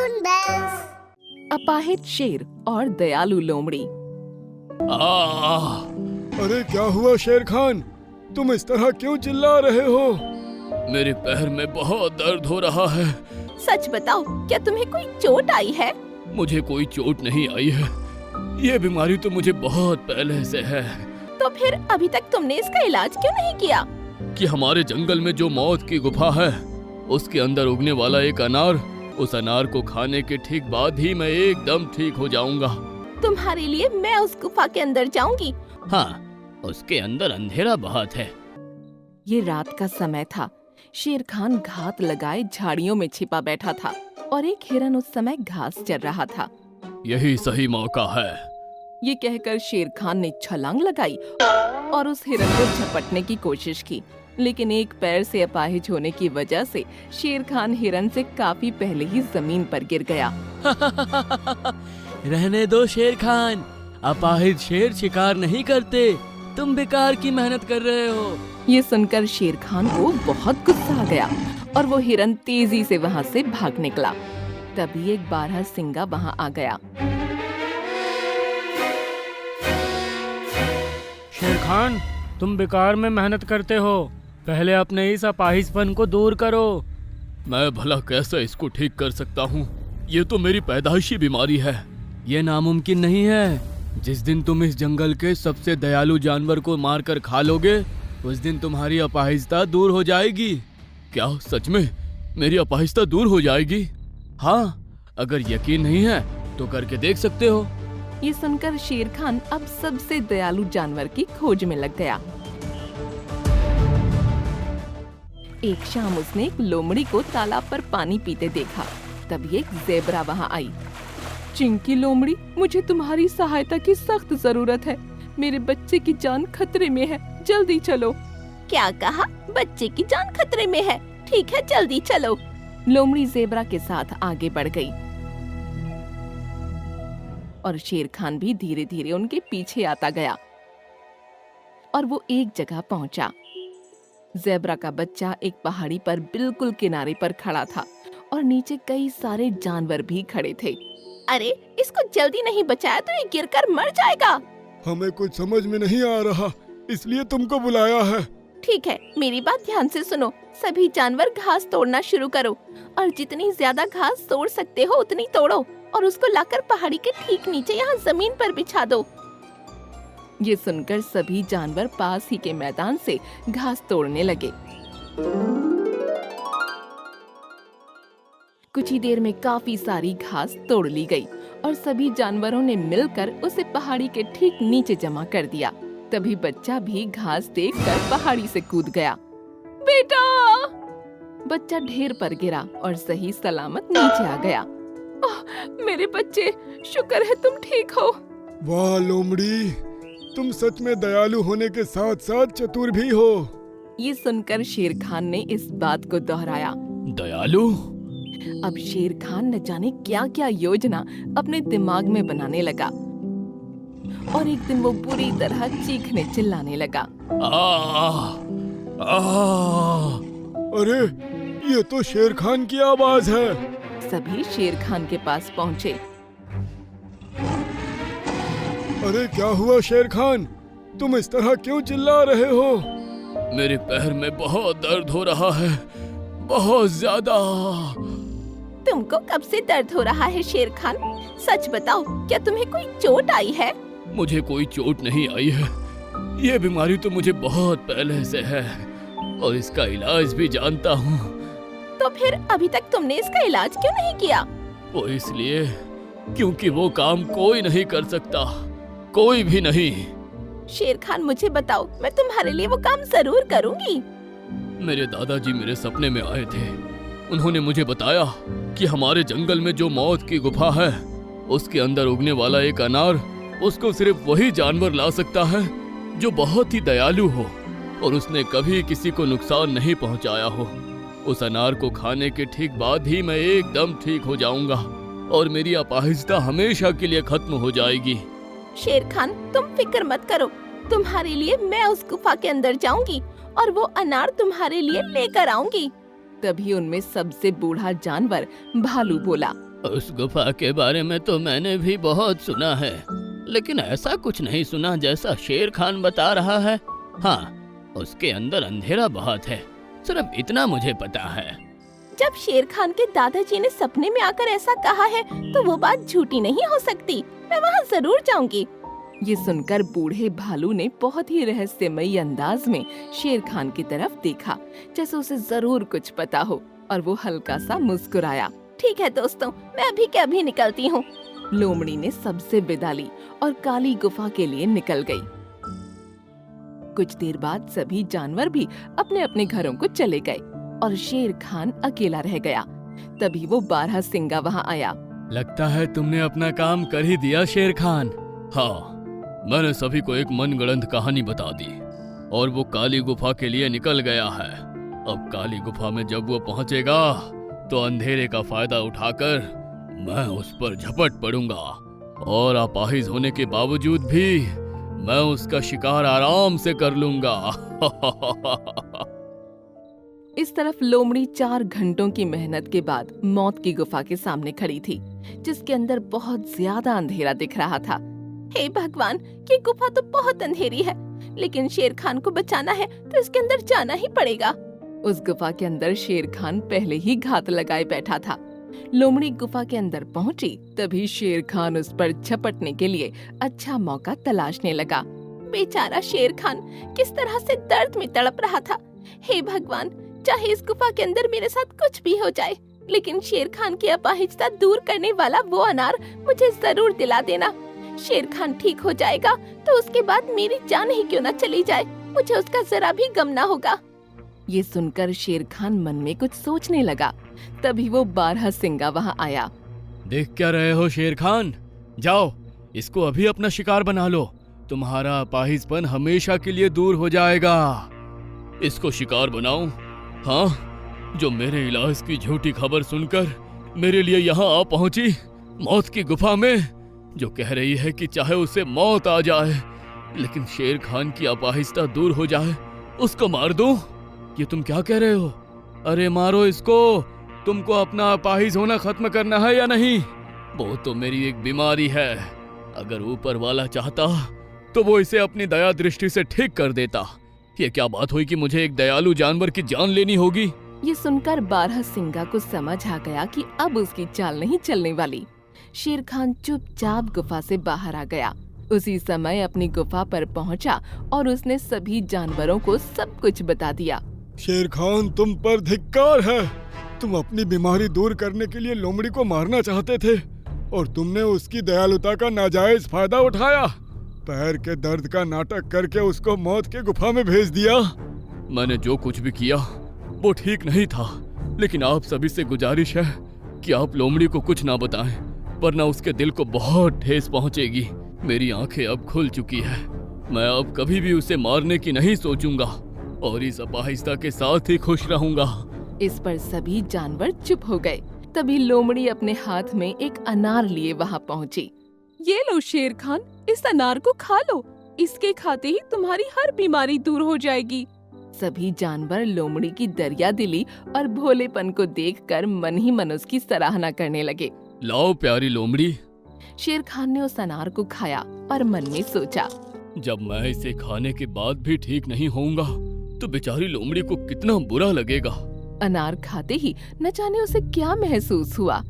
Balloon bells. अपाहिज शेर और दयालु लोमड़ी। अरे क्या हुआ शेर खान, तुम इस तरह क्यों चिल्ला रहे हो? मेरे पैर में बहुत दर्द हो रहा है। सच बताओ, क्या तुम्हें कोई चोट आई है? मुझे कोई चोट नहीं आई है। ये बीमारी तो मुझे बहुत पहले से है। तो फिर अभी तक तुमने इसका इलाज क्यों नहीं किया? कि हमारे जंगल में जो मौत की गुफा है, उसके अंदर उगने वाला एक अनार, उस अनार को खाने के ठीक बाद ही मैं एकदम ठीक हो जाऊंगा। तुम्हारे लिए मैं उस गुफा के अंदर जाऊंगी। हाँ, उसके अंदर अंधेरा बहुत है। ये रात का समय था। शेर खान घात लगाए झाड़ियों में छिपा बैठा था और एक हिरन उस समय घास चर रहा था। यही सही मौका है। ये कहकर शेर खान ने छलांग लगाई और उस हिरन को झपटने की कोशिश की, लेकिन एक पैर से अपाहिज होने की वजह से शेर खान हिरन से काफी पहले ही जमीन पर गिर गया। रहने दो शेर खान, अपाहिज शेर शिकार नहीं करते। तुम बेकार की मेहनत कर रहे हो। ये सुनकर शेर खान को बहुत गुस्सा आ गया और वो हिरन तेजी से वहाँ से भाग निकला। तभी एक बारहसिंगा वहाँ आ गया। शेर खान, तुम बेकार में मेहनत करते हो। पहले अपने इस अपाहिजपन को दूर करो। मैं भला कैसे इसको ठीक कर सकता हूँ? ये तो मेरी पैदाइशी बीमारी है। ये नामुमकिन नहीं है। जिस दिन तुम इस जंगल के सबसे दयालु जानवर को मारकर खा लोगे, उस दिन तुम्हारी अपाहिजता दूर हो जाएगी। क्या सच में मेरी अपाहिजता दूर हो जाएगी? हाँ, अगर यकीन नहीं है तो करके देख सकते हो। ये सुनकर शेर खान अब सबसे दयालु जानवर की खोज में लग गया। एक शाम उसने एक लोमड़ी को तालाब पर पानी पीते देखा। तभी एक ज़ेबरा वहाँ आई। चिंकी लोमड़ी, मुझे तुम्हारी सहायता की सख्त जरूरत है। मेरे बच्चे की जान खतरे में है, जल्दी चलो। क्या कहा? बच्चे की जान खतरे में है? ठीक है, जल्दी चलो। लोमड़ी ज़ेबरा के साथ आगे बढ़ गई और शेर खान भी धीरे धीरे उनके पीछे आता गया और वो एक जगह पहुंचा। ज़ेबरा का बच्चा एक पहाड़ी पर बिल्कुल किनारे पर खड़ा था और नीचे कई सारे जानवर भी खड़े थे। अरे, इसको जल्दी नहीं बचाया तो ये गिरकर मर जाएगा। हमें कुछ समझ में नहीं आ रहा, इसलिए तुमको बुलाया है। ठीक है, मेरी बात ध्यान से सुनो। सभी जानवर घास तोड़ना शुरू करो और जितनी ज्यादा घास तोड़ सकते हो उतनी तोड़ो और उसको लाकर पहाड़ी के ठीक नीचे यहाँ जमीन पर बिछा दो। ये सुनकर सभी जानवर पास ही के मैदान से घास तोड़ने लगे। कुछ ही देर में काफी सारी घास तोड़ ली गई और सभी जानवरों ने मिलकर उसे पहाड़ी के ठीक नीचे जमा कर दिया। तभी बच्चा भी घास देखकर पहाड़ी से कूद गया। बेटा! बच्चा ढेर पर गिरा और सही सलामत नीचे आ गया। मेरे बच्चे, शुक्र है तुम ठीक हो। वाह लोमड़ी, तुम सच में दयालु होने के साथ साथ चतुर भी हो। ये सुनकर शेर खान ने इस बात को दोहराया। दयालु? अब शेर खान न जाने क्या क्या योजना अपने दिमाग में बनाने लगा और एक दिन वो बुरी तरह चीखने चिल्लाने लगा। अरे, ये तो शेर खान की आवाज है। सभी शेर खान के पास पहुँचे। अरे क्या हुआ शेर खान, तुम इस तरह क्यों चिल्ला रहे हो? मेरे पैर में बहुत दर्द हो रहा है, बहुत ज्यादा। तुमको कब से दर्द हो रहा है शेर खान? सच बताओ, क्या तुम्हें कोई चोट आई है? मुझे कोई चोट नहीं आई है। ये बीमारी तो मुझे बहुत पहले से है और इसका इलाज भी जानता हूँ। तो फिर अभी तक तुमने इसका इलाज क्यों नहीं किया? वो इसलिए क्योंकि वो काम कोई नहीं कर सकता, कोई भी नहीं। शेर खान, मुझे बताओ, मैं तुम्हारे लिए वो काम जरूर करूँगी। मेरे दादाजी मेरे सपने में आए थे। उन्होंने मुझे बताया कि हमारे जंगल में जो मौत की गुफा है, उसके अंदर उगने वाला एक अनार, उसको सिर्फ वही जानवर ला सकता है जो बहुत ही दयालु हो और उसने कभी किसी को नुकसान नहीं पहुंचाया हो। उस अनार को खाने के ठीक बाद ही मैं एकदम ठीक हो जाऊंगा और मेरी अपाहिजता हमेशा के लिए खत्म हो जाएगी। शेर खान, तुम फिक्र मत करो। तुम्हारे लिए मैं उस गुफा के अंदर जाऊंगी और वो अनार तुम्हारे लिए लेकर आऊंगी। तभी उनमें सबसे बूढ़ा जानवर भालू बोला। उस गुफा के बारे में तो मैंने भी बहुत सुना है, लेकिन ऐसा कुछ नहीं सुना जैसा शेर खान बता रहा है। हाँ, उसके अंदर अंधेरा बहुत है, सिर्फ इतना मुझे पता है। जब शेर खान के दादाजी ने सपने में आकर ऐसा कहा है तो वो बात झूठी नहीं हो सकती। मैं वहाँ जरूर जाऊंगी। ये सुनकर बूढ़े भालू ने बहुत ही रहस्यमयी अंदाज में शेर खान की तरफ देखा, जैसे उसे जरूर कुछ पता हो, और वो हल्का सा मुस्कुराया। ठीक है दोस्तों, मैं अभी के अभी निकलती हूँ। लोमड़ी ने सबसे विदा ली और काली गुफा के लिए निकल गई। कुछ देर बाद सभी जानवर भी अपने अपने घरों को चले गए और शेर खान अकेला रह गया। तभी वो बारहसिंगा वहाँ आया। लगता है तुमने अपना काम कर ही दिया शेर खान। हाँ, मैंने सभी को एक मनगढ़ंत कहानी बता दी और वो काली गुफा के लिए निकल गया है। अब काली गुफा में जब वो पहुंचेगा तो अंधेरे का फायदा उठाकर मैं उस पर झपट पड़ूंगा और अपाहिज होने के बावजूद भी मैं उसका शिकार आराम से कर लूंगा। इस तरफ लोमड़ी 4 घंटों की मेहनत के बाद मौत की गुफा के सामने खड़ी थी, जिसके अंदर बहुत ज्यादा अंधेरा दिख रहा था। हे भगवान, ये गुफा तो बहुत अंधेरी है, लेकिन शेर खान को बचाना है तो इसके अंदर जाना ही पड़ेगा। उस गुफा के अंदर शेर खान पहले ही घात लगाए बैठा था। लोमड़ी गुफा के अंदर पहुंची, तभी शेर खान उस पर झपटने के लिए अच्छा मौका तलाशने लगा। बेचारा शेर खान किस तरह से दर्द में तड़प रहा था। हे भगवान, चाहे इस गुफा के अंदर मेरे साथ कुछ भी हो जाए, लेकिन शेर खान की अपाहिजता दूर करने वाला वो अनार मुझे जरूर दिला देना। शेर खान ठीक हो जाएगा तो उसके बाद मेरी जान ही क्यों न चली जाए, मुझे उसका जरा भी गम ना होगा। ये सुनकर शेर खान मन में कुछ सोचने लगा। तभी वो बारहसिंगा वहाँ आया। देख क्या रहे हो शेर खान, जाओ इसको अभी अपना शिकार बना लो, तुम्हारा अपाहिजपन हमेशा के लिए दूर हो जाएगा। इसको शिकार बनाऊं? हाँ, जो मेरे इलाज की झूठी खबर सुनकर मेरे लिए यहाँ आ पहुंची मौत की गुफा में, जो कह रही है कि चाहे उसे मौत आ जाए लेकिन शेर खान की अपाहिजता दूर हो जाए, उसको मार दूं? ये तुम क्या कह रहे हो? अरे मारो इसको, तुमको अपना अपाहिज होना खत्म करना है या नहीं? वो तो मेरी एक बीमारी है, अगर ऊपर वाला चाहता तो वो इसे अपनी दया दृष्टि से ठीक कर देता। ये क्या बात हुई कि मुझे एक दयालु जानवर की जान लेनी होगी? ये सुनकर बारहसिंगा को समझ आ गया कि अब उसकी चाल नहीं चलने वाली। शेर खान चुपचाप गुफा से बाहर आ गया। उसी समय अपनी गुफा पर पहुंचा और उसने सभी जानवरों को सब कुछ बता दिया। शेर खान, तुम पर धिक्कार है। तुम अपनी बीमारी दूर करने के लिए लोमड़ी को मारना चाहते थे और तुमने उसकी दयालुता का नाजायज फायदा उठाया। पैर के दर्द का नाटक करके उसको मौत के गुफा में भेज दिया। मैंने जो कुछ भी किया वो ठीक नहीं था, लेकिन आप सभी से गुजारिश है कि आप लोमड़ी को कुछ ना बताएं, वरना उसके दिल को बहुत ठेस पहुंचेगी। मेरी आंखें अब खुल चुकी है, मैं अब कभी भी उसे मारने की नहीं सोचूंगा और इस अपाहिजता के साथ ही खुश रहूंगा। इस पर सभी जानवर चुप हो गए। तभी लोमड़ी अपने हाथ में एक अनार लिए वहाँ पहुँची। ये लो शेर खान, इस अनार को खा लो, इसके खाते ही तुम्हारी हर बीमारी दूर हो जाएगी। सभी जानवर लोमड़ी की दरिया दिली और भोलेपन को देखकर मन ही मन उसकी सराहना करने लगे। लाओ प्यारी लोमड़ी। शेर खान ने उस अनार को खाया और मन में सोचा, जब मैं इसे खाने के बाद भी ठीक नहीं होऊंगा तो बेचारी लोमड़ी को कितना बुरा लगेगा। अनार खाते ही न जाने उसे क्या महसूस हुआ।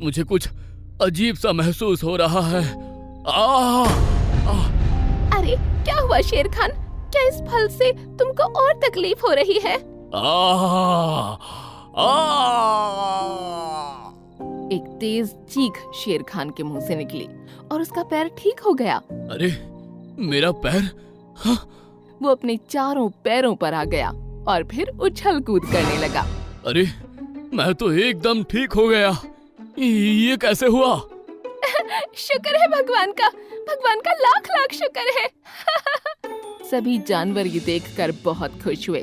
मुझे कुछ अजीब सा महसूस हो रहा है। अरे क्या हुआ शेर खान, क्या इस फल से तुमको और तकलीफ हो रही है? एक तेज चीख शेर खान के मुंह से निकली और उसका पैर ठीक हो गया। अरे मेरा पैर? हाँ? वो अपने चारों पैरों पर आ गया और फिर उछल कूद करने लगा। अरे मैं तो एकदम ठीक हो गया, ये कैसे हुआ? शुक्र है भगवान का लाख लाख शुक्र है। सभी जानवर ये देखकर बहुत खुश हुए।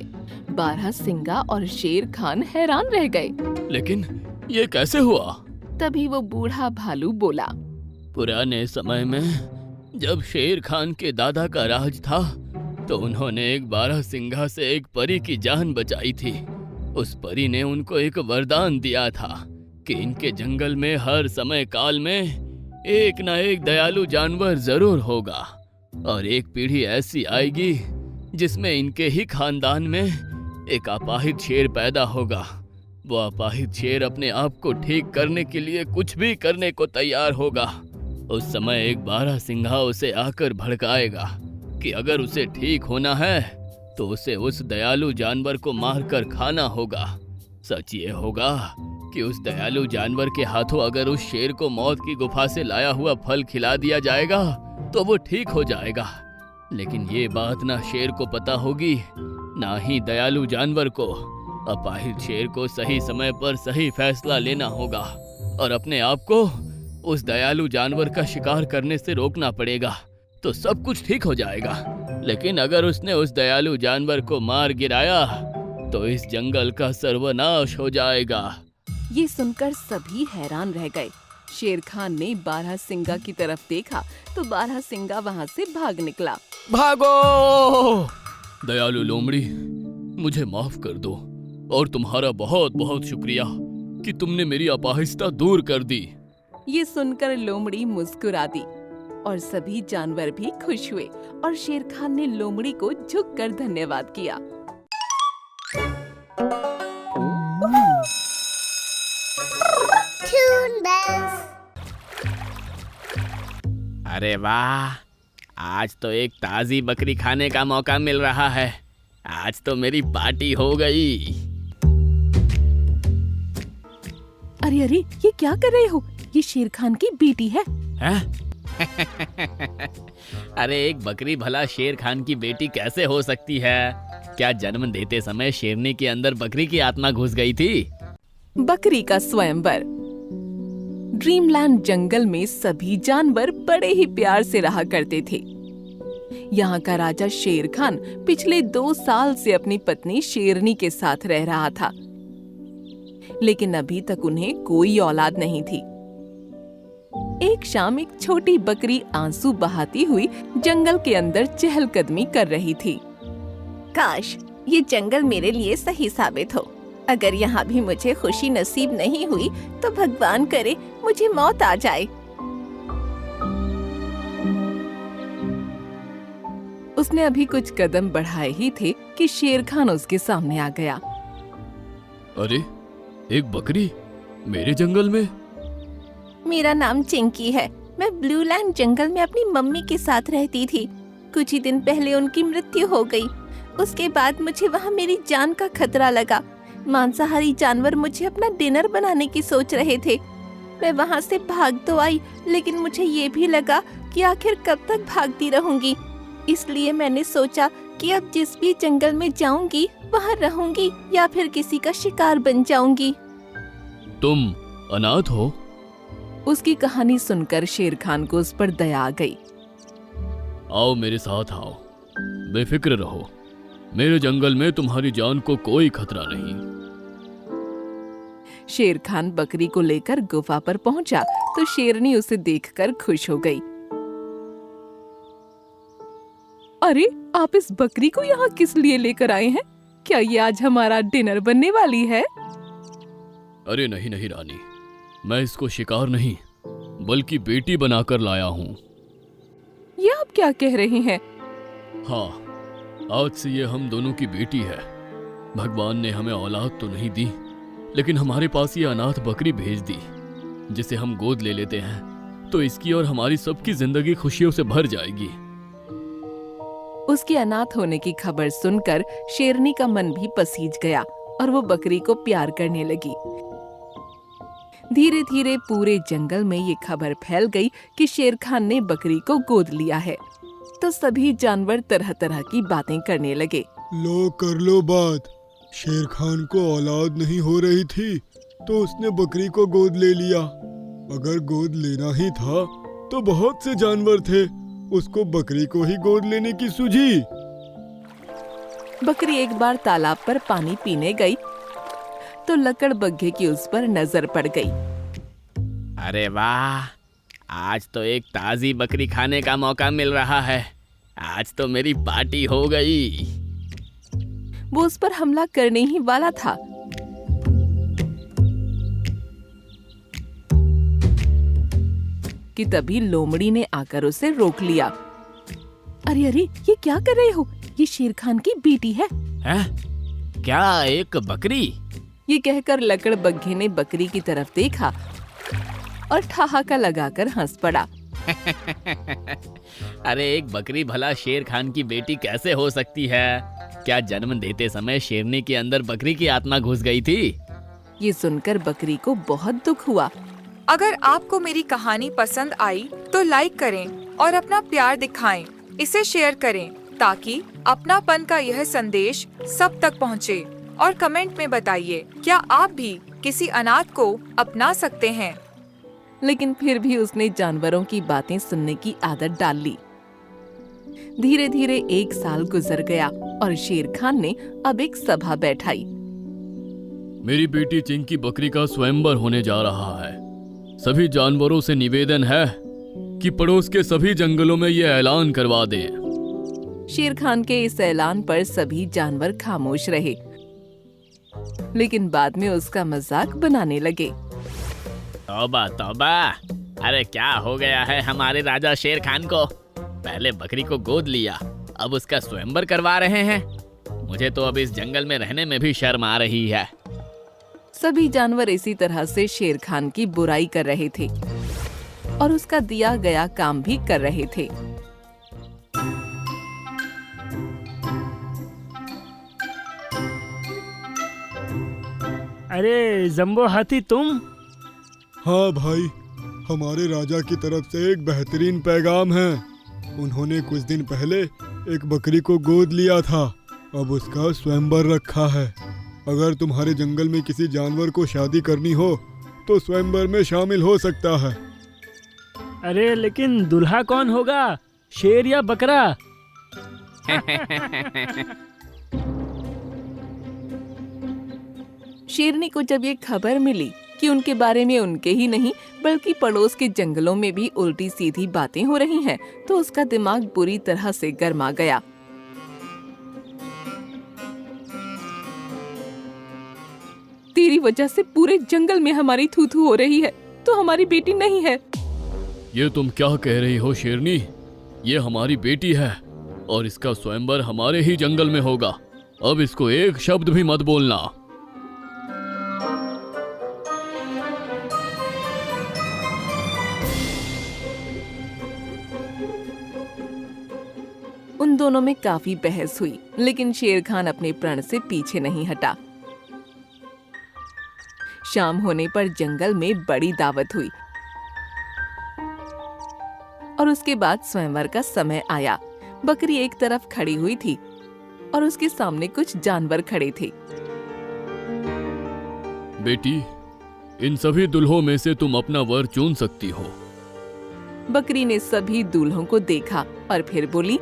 बारहसिंगा और शेर खान हैरान रह गए। लेकिन ये कैसे हुआ? तभी वो बूढ़ा भालू बोला, पुराने समय में जब शेर खान के दादा का राज था तो उन्होंने एक बारहसिंगा से एक परी की जान बचाई थी। उस परी ने उनको एक वरदान दिया था कि इनके जंगल में हर समय काल में एक ना एक दयालु जानवर जरूर होगा और एक पीढ़ी ऐसी आएगी जिसमें इनके ही खानदान में एक अपाहिज शेर पैदा होगा। वो अपाहिज शेर अपने आप को ठीक करने के लिए कुछ भी करने को तैयार होगा। उस समय एक बारहसिंघा उसे आकर भड़काएगा कि अगर उसे ठीक होना है तो उसे उस दयालु जानवर को मारकर खाना होगा। सच ये होगा कि उस दयालु जानवर के हाथों अगर उस शेर को मौत की गुफा से लाया हुआ फल खिला दिया जाएगा तो वो ठीक हो जाएगा। लेकिन ये बात ना शेर को पता होगी ना ही दयालु जानवर को। अपाहिज शेर को सही समय पर सही फैसला लेना होगा और अपने आप को उस दयालु जानवर का शिकार करने से रोकना पड़ेगा, तो सब कुछ ठीक हो जाएगा। लेकिन अगर उसने उस दयालु जानवर को मार गिराया तो इस जंगल का सर्वनाश हो जाएगा। ये सुनकर सभी हैरान रह गए। शेर खान ने बारहसिंगा की तरफ देखा तो बारहसिंगा वहाँ से भाग निकला। भागो! दयालु लोमड़ी, मुझे माफ कर दो और तुम्हारा बहुत बहुत शुक्रिया कि तुमने मेरी अपाहिजता दूर कर दी। ये सुनकर लोमड़ी मुस्कुरा दी और सभी जानवर भी खुश हुए और शेर खान ने लोमड़ी को झुककर धन्यवाद किया। अरे वाह, आज तो एक ताजी बकरी खाने का मौका मिल रहा है। आज तो मेरी पार्टी हो गई। अरे अरे, ये क्या कर रहे हो? ये शेर खान की बेटी है। अरे एक बकरी भला शेर खान की बेटी कैसे हो सकती है? क्या जन्म देते समय शेरनी के अंदर बकरी की आत्मा घुस गई थी? बकरी का स्वयंवर। ड्रीमलैंड जंगल में सभी जानवर बड़े ही प्यार से रहा करते थे। यहाँ का राजा शेर खान पिछले 2 साल से अपनी पत्नी शेरनी के साथ रह रहा था, लेकिन अभी तक उन्हें कोई औलाद नहीं थी। एक शाम एक छोटी बकरी आंसू बहाती हुई जंगल के अंदर चहलकदमी कर रही थी। काश ये जंगल मेरे लिए सही साबित हो। अगर यहाँ भी मुझे खुशी नसीब नहीं हुई तो भगवान करे मुझे मौत आ जाए। उसने अभी कुछ कदम बढ़ाए ही थे कि शेर खान उसके सामने आ गया। अरे, एक बकरी मेरे जंगल में? मेरा नाम चिंकी है। मैं ब्लूलैंड जंगल में अपनी मम्मी के साथ रहती थी। कुछ ही दिन पहले उनकी मृत्यु हो गई। उसके बाद मुझे वहाँ मेरी जान का खतरा लगा। मांसाहारी जानवर मुझे अपना डिनर बनाने की सोच रहे थे। मैं वहाँ से भाग तो आई, लेकिन मुझे ये भी लगा कि आखिर कब तक भागती रहूंगी। इसलिए मैंने सोचा कि अब जिस भी जंगल में जाऊंगी वहाँ रहूंगी या फिर किसी का शिकार बन जाऊंगी। तुम अनाथ हो? उसकी कहानी सुनकर शेर खान को उस पर दया आ गई। आओ मेरे साथ आओ, बेफिक्र रहो। मेरे जंगल में तुम्हारी जान को कोई खतरा नहीं। शेर खान बकरी को लेकर गुफा पर पहुंचा तो शेरनी उसे देखकर खुश हो गई। अरे, आप इस बकरी को यहाँ किस लिए लेकर आए हैं? क्या ये आज हमारा डिनर बनने वाली है? अरे नहीं नहीं रानी, मैं इसको शिकार नहीं बल्कि बेटी बनाकर लाया हूँ। ये आप क्या कह रहे हैं? हाँ, आज से ये हम दोनों की बेटी है। भगवान ने हमें औलाद तो नहीं दी, लेकिन हमारे पास ये अनाथ बकरी भेज दी, जिसे हम गोद ले लेते हैं तो इसकी और हमारी सबकी जिंदगी खुशियों से भर जाएगी। उसके अनाथ होने की खबर सुनकर शेरनी का मन भी पसीज गया और वो बकरी को प्यार करने लगी। धीरे धीरे पूरे जंगल में ये खबर फैल गई कि शेर खान ने बकरी को गोद लिया है। तो सभी जानवर तरह तरह की बातें करने लगे। लो कर लो बात। शेर खान को औलाद नहीं हो रही थी तो उसने बकरी को गोद ले लिया। अगर गोद लेना ही था तो बहुत से जानवर थे, उसको बकरी को ही गोद लेने की सूझी। बकरी एक बार तालाब पर पानी पीने गई तो लकड़बग्घे की उस पर नजर पड़ गई। अरे वाह, आज तो एक ताजी बकरी खाने का मौका मिल रहा है। आज तो मेरी पार्टी हो गई। वो उस पर हमला करने ही वाला था कि तभी लोमड़ी ने आकर उसे रोक लिया। अरे अरे, ये क्या कर रहे हो? ये शेर खान की बेटी है। हैं? क्या एक बकरी? ये कहकर लकड़बग्घे ने बकरी की तरफ देखा और ठहाका लगाकर हंस पड़ा। अरे एक बकरी भला शेर खान की बेटी कैसे हो सकती है? क्या जन्म देते समय शेरनी के अंदर बकरी की आत्मा घुस गई थी? ये सुनकर बकरी को बहुत दुख हुआ। अगर आपको मेरी कहानी पसंद आई तो लाइक करें और अपना प्यार दिखाएं। इसे शेयर करें ताकि अपनापन का यह संदेश सब तक पहुंचे। और कमेंट में बताइए, क्या आप भी किसी अनाथ को अपना सकते हैं? लेकिन फिर भी उसने जानवरों की बातें सुनने की आदत डाल ली। धीरे धीरे 1 साल गुजर गया और शेर खान ने अब एक सभा बैठाई। मेरी बेटी चिंकी बकरी का स्वयंवर होने जा रहा है। सभी जानवरों से निवेदन है कि पड़ोस के सभी जंगलों में ये ऐलान करवा दें। शेर खान के इस ऐलान पर सभी जानवर खामोश रहे, लेकिन बाद में उसका मजाक बनाने लगे। तौबा तौबा, अरे क्या हो गया है हमारे राजा शेर खान को? पहले बकरी को गोद लिया, अब उसका स्वयंवर करवा रहे हैं। मुझे तो अब इस जंगल में रहने में भी शर्म आ रही है। सभी जानवर इसी तरह से शेर खान की बुराई कर रहे थे और उसका दिया गया काम भी कर रहे थे। अरे जम्बो हाथी, तुम? हाँ भाई, हमारे राजा की तरफ से एक बेहतरीन पैगाम है। उन्होंने कुछ दिन पहले एक बकरी को गोद लिया था, अब उसका स्वयंवर रखा है। अगर तुम्हारे जंगल में किसी जानवर को शादी करनी हो तो स्वयंवर में शामिल हो सकता है। अरे लेकिन दूल्हा कौन होगा, शेर या बकरा? शेरनी को जब ये खबर मिली कि उनके बारे में उनके ही नहीं बल्कि पड़ोस के जंगलों में भी उल्टी सीधी बातें हो रही हैं, तो उसका दिमाग बुरी तरह से गर्मा गया। तेरी वजह से पूरे जंगल में हमारी थू-थू हो रही है, तो हमारी बेटी नहीं है। ये तुम क्या कह रही हो शेरनी? ये हमारी बेटी है और इसका स्वयंवर हमारे ही जंगल में होगा। अब इसको एक शब्द भी मत बोलना। उन दोनों में काफी बहस हुई, लेकिन शेर खान अपने प्रण से पीछे नहीं हटा। शाम होने पर जंगल में बड़ी दावत हुई और उसके बाद स्वयंवर का समय आया। बकरी एक तरफ खड़ी हुई थी और उसके सामने कुछ जानवर खड़े थे। बेटी, इन सभी दुल्हों में से तुम अपना वर चुन सकती हो। बकरी ने सभी दूल्हों को देखा और फिर बोली,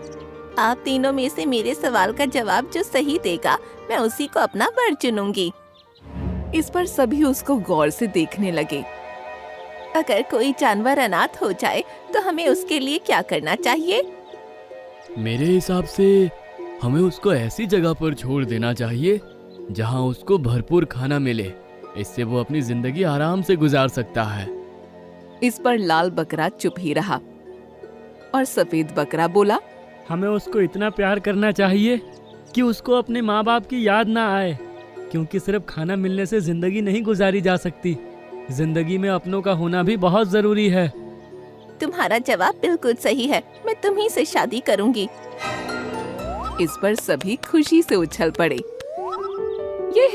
आप तीनों में से मेरे सवाल का जवाब जो सही देगा, मैं उसी को अपना वर चुनूंगी। इस पर सभी उसको गौर से देखने लगे। अगर कोई जानवर अनाथ हो जाए तो हमें उसके लिए क्या करना चाहिए? मेरे हिसाब से हमें उसको ऐसी जगह पर छोड़ देना चाहिए जहां उसको भरपूर खाना मिले। इससे वो अपनी जिंदगी आराम से गुजार सकता है। इस पर लाल बकरा चुप ही रहा और सफेद बकरा बोला, हमें उसको इतना प्यार करना चाहिए कि उसको अपने माँ बाप की याद ना आए, क्योंकि सिर्फ खाना मिलने से जिंदगी नहीं गुजारी जा सकती। जिंदगी में अपनों का होना भी बहुत जरूरी है। तुम्हारा जवाब बिल्कुल सही है, मैं तुम्ही से शादी करूंगी। इस पर सभी खुशी से उछल पड़े। ये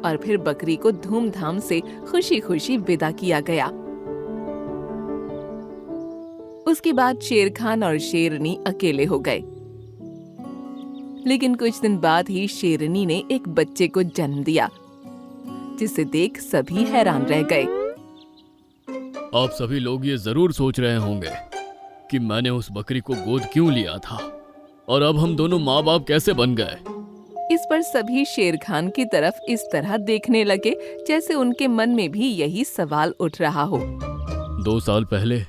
और फिर बकरी को धूमधाम से खुशी खुशी विदा किया गया। उसके बाद शेर खान और शेरनी अकेले हो गए। लेकिन कुछ दिन बाद ही शेरनी ने एक बच्चे को जन्म दिया, जिसे देख सभी हैरान रह गए। आप सभी लोग ये जरूर सोच रहे होंगे कि मैंने उस बकरी को गोद क्यों लिया था और अब हम दोनों माँ बाप कैसे बन गए। इस पर सभी शेर खान की तरफ इस तरह देखने लगे जैसे उनके मन में भी यही सवाल उठ रहा हो। 2 साल पहले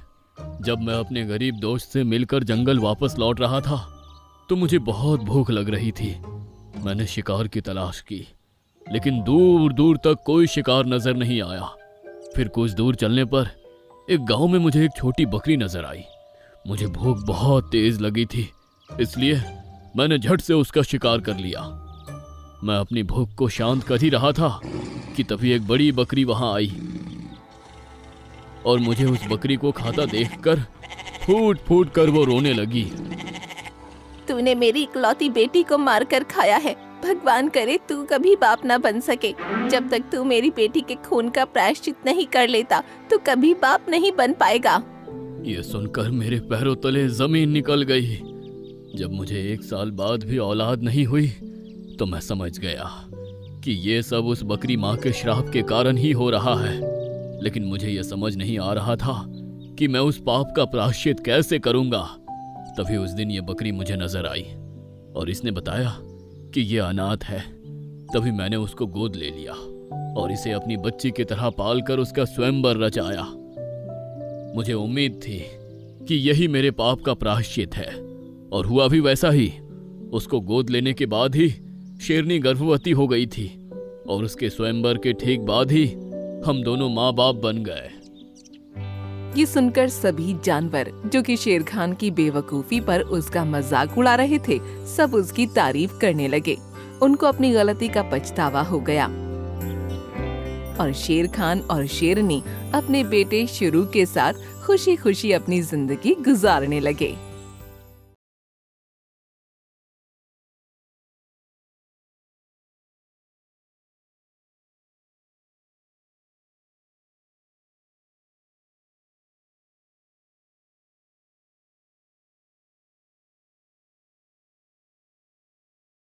जब मैं अपने गरीब दोस्त से मिलकर जंगल वापस लौट रहा था तो मुझे बहुत भूख लग रही थी। मैंने शिकार की तलाश की लेकिन दूर दूर तक कोई शिकार नजर नहीं आया। फिर कुछ दूर चलने पर एक गांव में मुझे एक छोटी बकरी नजर आई। मुझे भूख बहुत तेज लगी थी, इसलिए मैंने झट से उसका शिकार कर लिया। मैं अपनी भूख को शांत कर ही रहा था कि तभी एक बड़ी बकरी वहां आई और मुझे उस बकरी को खाता देखकर फूट फूट कर वो रोने लगी। तूने मेरी इकलौती बेटी को मारकर खाया है। भगवान करे तू कभी बाप ना बन सके। जब तक तू मेरी बेटी के खून का प्रायश्चित नहीं कर लेता तो कभी बाप नहीं बन पाएगा। ये सुनकर मेरे पैरों तले जमीन निकल गई। जब मुझे 1 साल बाद भी औलाद नहीं हुई तो मैं समझ गया कि ये सब उस बकरी माँ के श्राप के कारण ही हो रहा है। लेकिन मुझे यह समझ नहीं आ रहा था कि मैं उस पाप का प्रायश्चित कैसे करूंगा। तभी उस दिन ये बकरी मुझे नजर आई और इसने बताया कि ये अनाथ है। तभी मैंने उसको गोद ले लिया और इसे अपनी बच्ची की तरह पालकर उसका स्वयंवर रचाया। मुझे उम्मीद थी कि यही मेरे पाप का प्रायश्चित है और हुआ भी वैसा ही। उसको गोद लेने के बाद ही शेरनी गर्भवती हो गई थी और उसके स्वयंवर के ठीक बाद ही हम दोनों माँ बाप बन गए। ये सुनकर सभी जानवर जो कि शेर खान की बेवकूफी पर उसका मजाक उड़ा रहे थे, सब उसकी तारीफ करने लगे। उनको अपनी गलती का पछतावा हो गया और शेर खान और शेरनी अपने बेटे शुरू के साथ खुशी खुशी अपनी जिंदगी गुजारने लगे।